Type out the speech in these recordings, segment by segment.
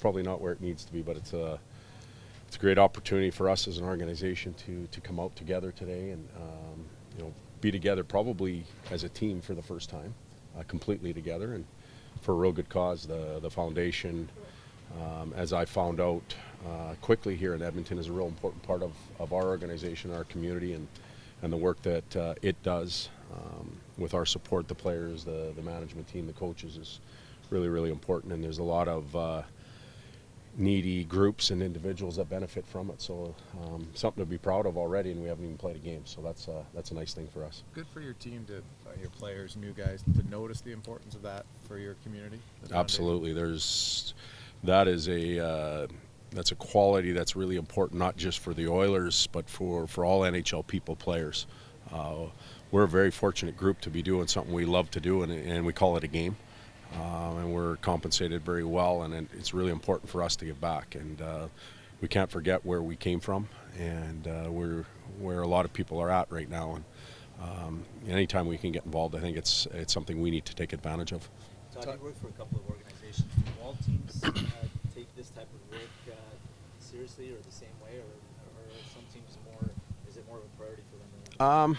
probably not where it needs to be, but it's a great opportunity for us as an organization to come out together today and be together probably as a team for the first time, completely together, and for a real good cause. The foundation, as I found out quickly here in Edmonton, is a real important part of our organization, our community, and the work that it does with our support, the players, the management team, the coaches, is really, really important. And there's a lot of needy groups and individuals that benefit from it. So something to be proud of already, and we haven't even played a game. So that's a nice thing for us. Good for your team to, your players, new guys, to notice the importance of that for your community. Absolutely. That's a quality that's really important, not just for the Oilers, but for all NHL people, players. We're a very fortunate group to be doing something we love to do, and we call it a game. And we're compensated very well, and it's really important for us to give back. And we can't forget where we came from, and where a lot of people are at right now. And anytime we can get involved, I think it's something we need to take advantage of. Todd, you work for a couple of organizations. Do all teams take this type of work seriously, or the same way, or some teams is it more of a priority for them?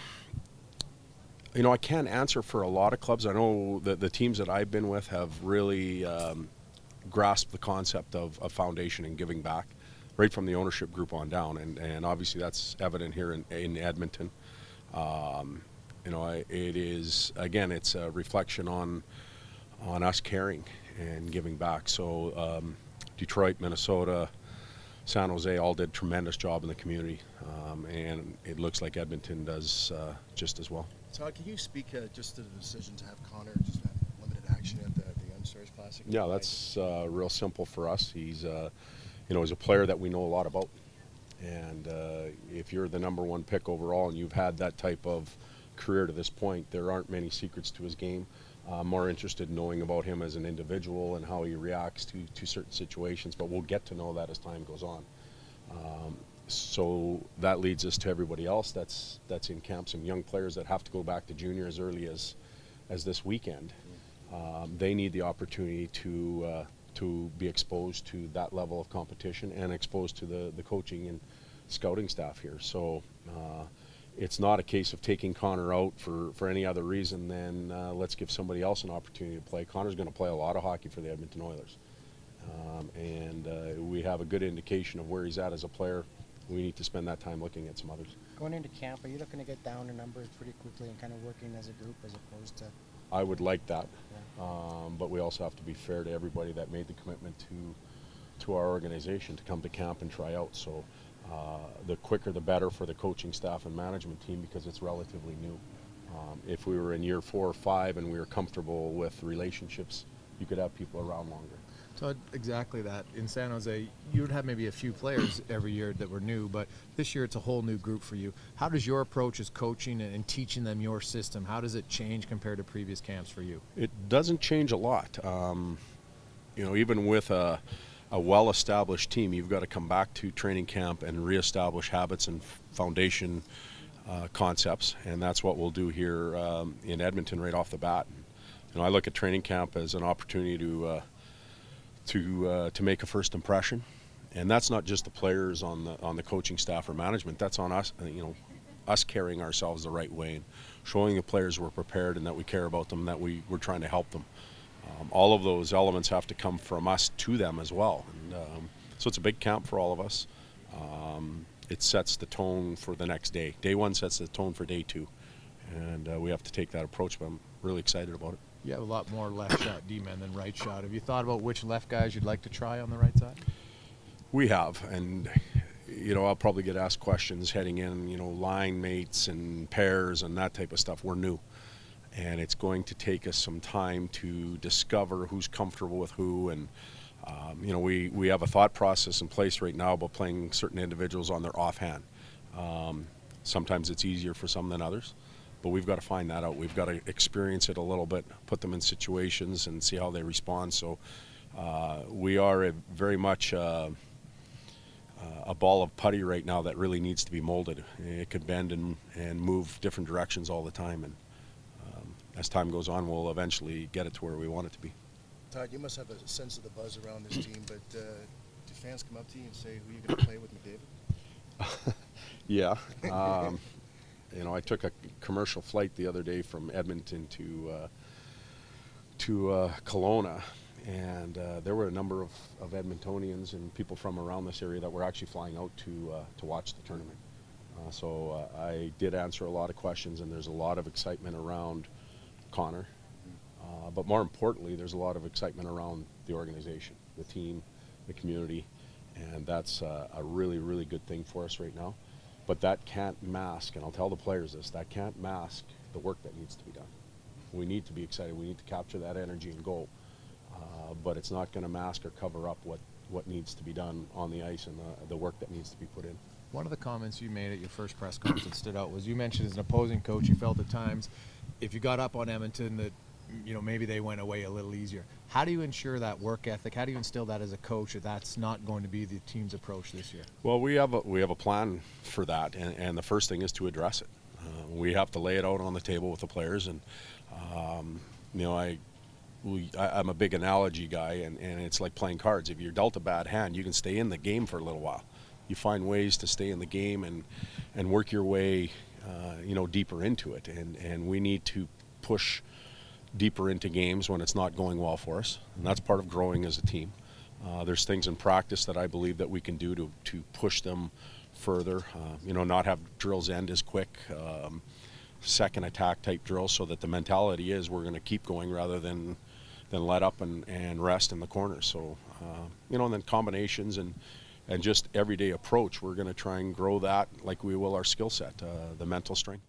I can't answer for a lot of clubs. I know that the teams that I've been with have really grasped the concept of foundation and giving back, right from the ownership group on down, and obviously that's evident here in Edmonton. It is, again, it's a reflection on us caring and giving back. So Detroit, Minnesota, San Jose all did a tremendous job in the community, and it looks like Edmonton does just as well. Todd, can you speak just to the decision to have Connor just have limited action at the Young Stars Classic? Yeah, that's real simple for us. He's he's a player that we know a lot about, and if you're the #1 pick overall and you've had that type of career to this point, there aren't many secrets to his game. I'm more interested in knowing about him as an individual and how he reacts to certain situations, but we'll get to know that as time goes on. So that leads us to everybody else that's in camp, some young players that have to go back to junior as early as this weekend. They need the opportunity to be exposed to that level of competition and exposed to the coaching and scouting staff here. So it's not a case of taking Connor out for any other reason than let's give somebody else an opportunity to play. Connor's going to play a lot of hockey for the Edmonton Oilers. And we have a good indication of where he's at as a player. We need to spend that time looking at some others. Going into camp, are you looking to get down in numbers pretty quickly and kind of working as a group as opposed to? I would like that, Yeah. but we also have to be fair to everybody that made the commitment to our organization to come to camp and try out. So the quicker the better for the coaching staff and management team, because it's relatively new. If we were in year 4 or 5 and we were comfortable with relationships, you could have people around longer. Todd, exactly that. In San Jose, you would have maybe a few players every year that were new, but this year it's a whole new group for you. How does your approach as coaching and teaching them your system, how does it change compared to previous camps for you? It doesn't change a lot. Even with a well-established team, you've got to come back to training camp and reestablish habits and foundation concepts, and that's what we'll do here in Edmonton right off the bat. I look at training camp as an opportunity to make a first impression, and that's not just the players on the coaching staff or management. That's on us. Us carrying ourselves the right way and showing the players we're prepared and that we care about them, that we're trying to help them. All of those elements have to come from us to them as well. And so it's a big camp for all of us. It sets the tone for the next day. Day 1 sets the tone for day 2, and we have to take that approach. But I'm really excited about it. You have a lot more left shot D-men than right shot. Have you thought about which left guys you'd like to try on the right side? We have, and I'll probably get asked questions heading in, line mates and pairs and that type of stuff. We're new, and it's going to take us some time to discover who's comfortable with who. And we have a thought process in place right now about playing certain individuals on their offhand. Sometimes it's easier for some than others, but we've got to find that out. We've got to experience it a little bit, put them in situations and see how they respond. So we are very much a ball of putty right now that really needs to be molded. It could bend and move different directions all the time, and as time goes on, we'll eventually get it to where we want it to be. Todd, you must have a sense of the buzz around this team, but do fans come up to you and say who you're going to play with McDavid? Yeah. You know, I took a commercial flight the other day from Edmonton to Kelowna, and there were a number of Edmontonians and people from around this area that were actually flying out to watch the tournament. So I did answer a lot of questions, and there's a lot of excitement around Connor. But more importantly, there's a lot of excitement around the organization, the team, the community, and that's a really, really good thing for us right now. But that can't mask, and I'll tell the players this, that can't mask the work that needs to be done. We need to be excited. We need to capture that energy and go. But it's not going to mask or cover up what needs to be done on the ice and the work that needs to be put in. One of the comments you made at your first press conference that stood out was you mentioned as an opposing coach, you felt at times if you got up on Edmonton that maybe they went away a little easier. How do you ensure that work ethic? How do you instill that as a coach that that's not going to be the team's approach this year? Well, we have a plan for that, and the first thing is to address it. We have to lay it out on the table with the players, and I'm a big analogy guy, and it's like playing cards. If you're dealt a bad hand, you can stay in the game for a little while. You find ways to stay in the game and work your way, deeper into it, and we need to push deeper into games when it's not going well for us, and that's part of growing as a team. There's things in practice that I believe that we can do to push them further, not have drills end as quick, second attack type drills, so that the mentality is we're going to keep going rather than let up and rest in the corners. So, and then combinations and just everyday approach, we're going to try and grow that like we will our skill set, the mental strength.